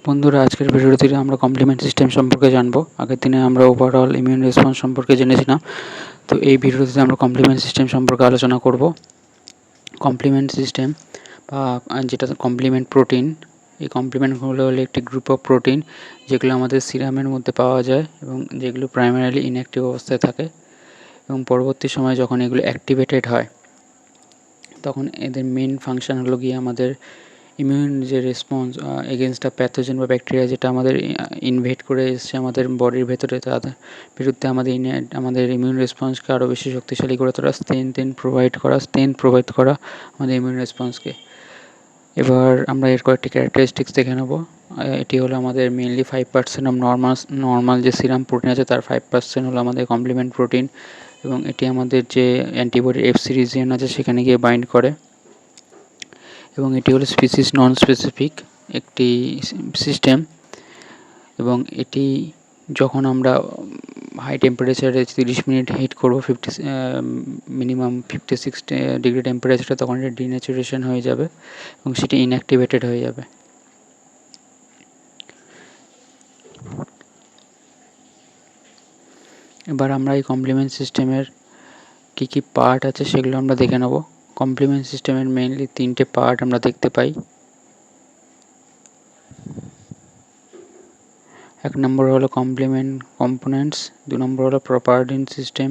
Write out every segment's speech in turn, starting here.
বন্ধুরা, আজকের ভিডিওতে আমরা কমপ্লিমেন্ট সিস্টেম সম্পর্কে জানবো। আগের দিনে আমরা ওভারঅল ইমিউন রেসপন্স সম্পর্কে জেনেছিলাম। তো এই ভিডিওতে আমরা কমপ্লিমেন্ট সিস্টেম সম্পর্কে আলোচনা করব। কমপ্লিমেন্ট সিস্টেম বা যেটা কমপ্লিমেন্ট প্রোটিন, এই কমপ্লিমেন্টগুলো হলো একটি গ্রুপ অফ প্রোটিন যেগুলো আমাদের সিরামের মধ্যে পাওয়া যায় এবং যেগুলো প্রাইমারিলি ইনঅ্যাক্টিভ অবস্থায় থাকে এবং পরবর্তী সময়ে যখন এগুলো অ্যাক্টিভেটেড হয় তখন এদের মেন ফাংশন হলো গিয়ে আমাদের ইমিউন যে রেসপন্স এগেনস্ট আ প্যাথোজেন বা ব্যাকটেরিয়া যেটা আমাদের ইনভেড করে এসছে আমাদের বডির ভেতরে, তাদের বিরুদ্ধে আমাদের ইমিউন রেসপন্সকে আরও বেশি শক্তিশালী করে তোলা, স্ট্রেংথ প্রোভাইড করা আমাদের ইমিউন রেসপন্সকে। এবার আমরা এর কয়েকটি ক্যারেক্টারিস্টিক্স দেখে নেব। এটি হলো আমাদের মেনলি 5% অফ নর্মাল যে সিরাম প্রোটিন আছে তার 5% হলো আমাদের কমপ্লিমেন্ট প্রোটিন এবং এটি আমাদের যে অ্যান্টিবডি এফসি রিজিয়ন আছে সেখানে গিয়ে বাইন্ড করে এবং এটি হলো স্পিসিস নন স্পেসিফিক একটি সিস্টেম এবং এটি যখন আমরা হাই টেম্পারেচারে 30 মিনিট হিট করবো মিনিমাম 56 ডিগ্রি টেম্পারেচারে, তখন এটা ডিন্যাচুরেশন হয়ে যাবে এবং সেটি ইনঅ্যাক্টিভেটেড হয়ে যাবে। এবার আমরা এই কমপ্লিমেন্ট সিস্টেমের কী কী পার্ট আছে সেগুলো আমরা দেখে নেব। কমপ্লিমেন্ট সিস্টেমের মেইনলি 3টে পার্ট আমরা দেখতে পাই। 1 নম্বর হলো কমপ্লিমেন্ট কম্পোনেন্টস, 2 নম্বর হলো প্রপার্টিন সিস্টেম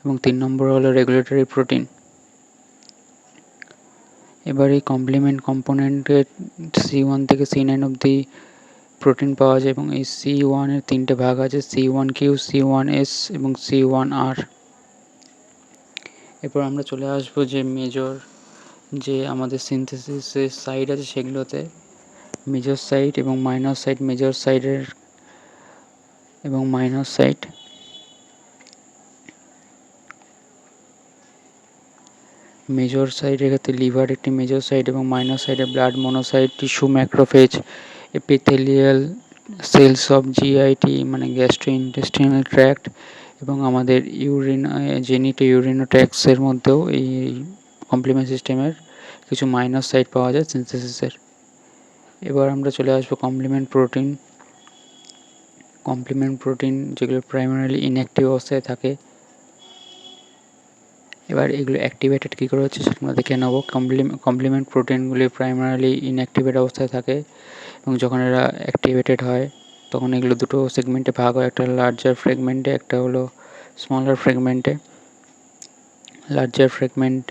এবং 3 নম্বর হলো রেগুলেটরি প্রোটিন। এবার এই কমপ্লিমেন্ট কম্পোনেন্টের C1 থেকে C9 অবধি প্রোটিন পাওয়া যায় এবং এই C1 এর 3টে ভাগ আছে, C1Q, C1S এবং C1R। এরপর আমরা চলে আসবো যে মেজর যে আমাদের সিনথেসিসের সাইড আছে সেগুলোতে, মেজর সাইট এবং মাইনর সাইট। মেজর সাইটের এবং মাইনর সাইট। মেজর সাইটের ক্ষেত্রে লিভার একটি মেজর সাইট এবং মাইনর সাইটে blood monocyte, tissue macrophage, epithelial cells of GIT মানে গ্যাস্ট্রোইন্টেস্টিনাল ট্র্যাক্ট এবং আমাদের ইউরিনোট্র্যাক্টসের মধ্যেও এই কমপ্লিমেন্ট সিস্টেমের কিছু মাইনর সাইট পাওয়া যায় সিনথেসিসের। এবার আমরা চলে আসবো কমপ্লিমেন্ট প্রোটিন যেগুলো প্রাইমারিলি ইনঅ্যাক্টিভ অবস্থায় থাকে। এবার এগুলো অ্যাক্টিভেটেড কী করে হচ্ছে সেটা আমরা দেখে নেব। কমপ্লিমেন্ট প্রোটিনগুলি প্রাইমারিলি ইনঅ্যাক্টিভেট অবস্থায় থাকে এবং যখন এরা অ্যাক্টিভেটেড হয় তখন এগুলো দুটো সেগমেন্টে ভাগ হয়, একটা লার্জার ফ্র্যাগমেন্টে, একটা হলো স্মলার ফ্র্যাগমেন্টে। লার্জার ফ্র্যাগমেন্ট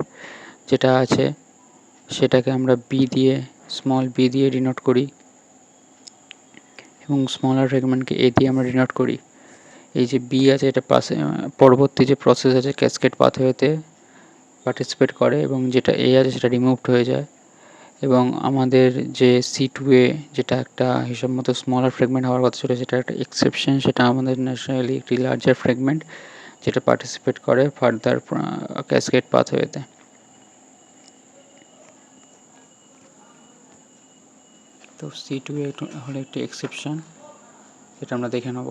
যেটা আছে সেটাকে আমরা স্মল বি দিয়ে ডিনোট করি এবং স্মলার ফ্র্যাগমেন্টকে এ দিয়ে আমরা ডিনোট করি। এই যে বি আছে এটা পরবর্তী যে প্রসেস আছে ক্যাসকেড পাথওয়েতে পার্টিসিপেট করে এবং যেটা এ আছে সেটা রিমুভড হয়ে যায় এবং আমাদের যে C2A যেটা একটা হিসাব মতো স্মলার ফ্র্যাগমেন্ট হওয়ার কথা ছিল সেটা একটা এক্সেপশন, সেটা আমাদের ন্যাচারালি একটি লার্জার ফ্র্যাগমেন্ট যেটা পার্টিসিপেট করে ফার্দার ক্যাসকেড পাথওয়েতে। তো C2A হলো একটি এক্সেপশন, যেটা আমরা দেখে নেব।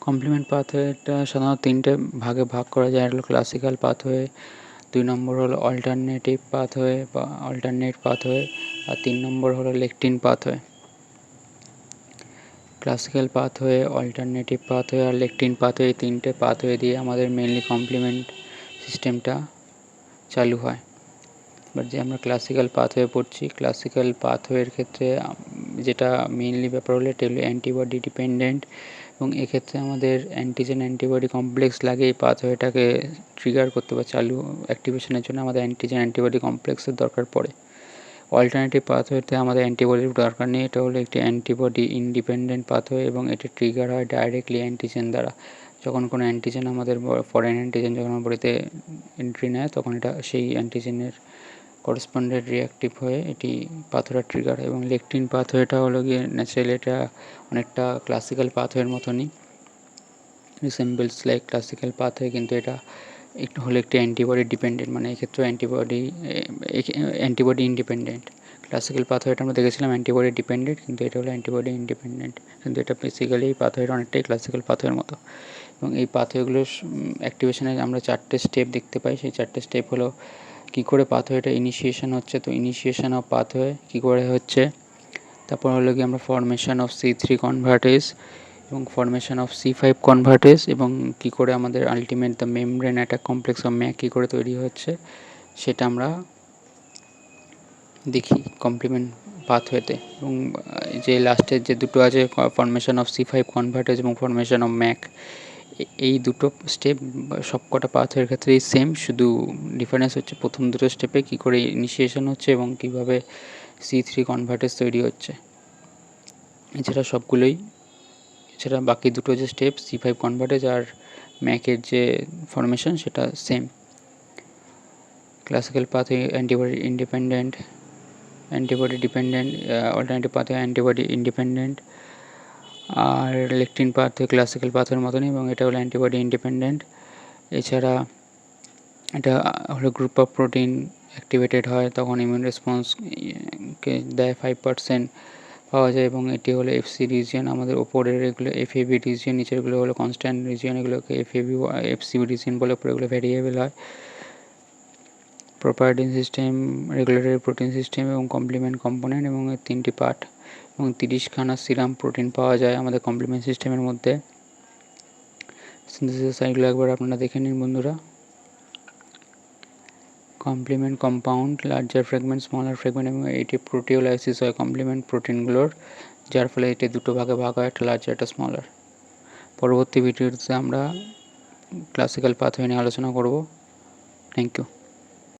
কমপ্লিমেন্ট পাথওয়েটা সাধারণত 3টে ভাগে ভাগ করা যায়। হলো ক্লাসিক্যাল পাথওয়ে, 2 নম্বর হলো অল্টারনেট পাথওয়ে আর 3 নম্বর হলো lectin pathway. Classical pathway, alternative pathway আর লেকটিন পাথওয়ে, এই 3টে পাথওয়ে দিয়ে আমাদের মেনলি কমপ্লিমেন্ট সিস্টেমটা চালু হয়। এবার যে আমরা ক্লাসিক্যাল পাথওয়ে পড়ছি, ক্লাসিক্যাল পাথওয়ের ক্ষেত্রে যেটা মেনলি ব্যাপার হলো এটা হলো অ্যান্টিবডি ডিপেন্ডেন্ট এবং এক্ষেত্রে আমাদের অ্যান্টিবডি কমপ্লেক্স লাগে এই পাথওয়েটাকে ট্রিগার করতে বা অ্যাক্টিভেশনের জন্য আমাদের অ্যান্টিবডি কমপ্লেক্সের দরকার পড়ে। অল্টারনেটিভ পাথওয়েতে আমাদের অ্যান্টিবডির দরকার নেই, এটা হলো একটি অ্যান্টিবডি ইন্ডিপেন্ডেন্ট পাথওয়ে এবং এটি ট্রিগার হয় ডাইরেক্টলি অ্যান্টিজেন দ্বারা। যখন কোনো অ্যান্টিজেন আমাদের ফরেন অ্যান্টিজেন যখন আমার বডিতে এন্ট্রি নেয় তখন এটা সেই অ্যান্টিজেনের করেসপন্ডেন্ট রিঅ্যাক্টিভ হয়ে এটি পাথওয়েটা ট্রিগার হয়। এবং লেকটিন পাথওয়েটা হলো গিয়ে ন্যাচারালি এটা অনেকটা ক্লাসিক্যাল পাথওয়ের মতনই, রিসেম্বলস লাইক ক্লাসিক্যাল পাথওয়ে, কিন্তু এটা হলো একটি অ্যান্টিবডি ডিপেন্ডেন্ট, মানে এক্ষেত্রে অ্যান্টিবডি ইন্ডিপেন্ডেন্ট। ক্লাসিক্যাল পাথওয়েটা আমরা দেখেছিলাম অ্যান্টিবডি ডিপেন্ডেন্ট, কিন্তু এটা হলো অ্যান্টিবডি ইন্ডিপেন্ডেন্ট, কিন্তু এটা বেসিক্যালি এই পাথওয়েটা অনেকটাই ক্লাসিক্যাল পাথওয়ের মতো। এবং এই পাথওয়েগুলোর অ্যাক্টিভেশনে আমরা 4টে স্টেপ দেখতে পাই। সেই 4টে স্টেপ হলো কী করে পাথওয়েটা ইনিশিয়েশন হচ্ছে, তো ইনিশিয়েশন অফ পাথওয়ে কী করে হচ্ছে, তারপর হলো কি আমরা ফর্মেশন অফ C3 কনভার্টেজ এবং ফর্মেশন অফ C5 কনভার্টেজ এবং কী করে আমাদের ultimate the membrane attack complex of MAC কী করে তৈরি হচ্ছে সেটা আমরা দেখি কমপ্লিমেন্ট পাথওয়েতে। এবং যে লাস্টের যে দুটো আছে ফর্মেশন অফ C5 কনভার্টেজ এবং ফর্মেশন অফ ম্যাক, এই দুটো স্টেপ সবকটা পাথওয়ের ক্ষেত্রেই সেম, শুধু ডিফারেন্স হচ্ছে প্রথম দুটো স্টেপে কী করে ইনিশিয়েশন হচ্ছে এবং কীভাবে C3 কনভার্টেজ তৈরি হচ্ছে। এছাড়া সবগুলোই, এছাড়া বাকি দুটো যে স্টেপ C5 কনভার্টেজ আর ম্যাকের যে ফর্মেশন সেটা same. Classical pathway antibody independent, antibody dependent, alternative pathway antibody independent, আর লেকটিন পাথওয়ে ক্লাসিক্যাল পাথওয়ের মতনই এবং এটা হলো অ্যান্টিবডি ইন্ডিপেন্ডেন্ট। এছাড়া এটা হলো গ্রুপ অফ প্রোটিন অ্যাক্টিভেটেড হয় তখন ইমিউন রেসপন্সকে দেয় 5% পাওয়া যায় এবং এটি হলো FC রিজিয়ন, আমাদের ওপরের এগুলো FAB রিজিয়ন, নিচেরগুলো হলো কনস্ট্যান্ট রিজিয়ন, এগুলোকে FC রিজিয়ন বলে, উপরে এগুলো ভ্যারিয়েবল হয়। প্রপার্টিং সিস্টেম, রেগুলেটরি প্রোটিন সিস্টেম এবং কমপ্লিমেন্ট কম্পোনেন্ট এবং এর 3টি পার্ট এবং 30খানা সিরাম প্রোটিন পাওয়া যায় আমাদের কমপ্লিমেন্ট সিস্টেমের মধ্যে। সিনথেসিস সাইটগুলো একবার আপনারা দেখে নিন বন্ধুরা। Complement compound, larger fragment, smaller fragment এবং এটি প্রোটিওলাইসিস হয় কমপ্লিমেন্ট প্রোটিনগুলোর, যার ফলে এটি দুটো ভাগে ভাগ হয়, একটা লার্জার একটা স্মলার। পরবর্তী ভিডিওতে আমরা ক্লাসিক্যাল পাথওয়ে নিয়ে আলোচনা করব। Thank you.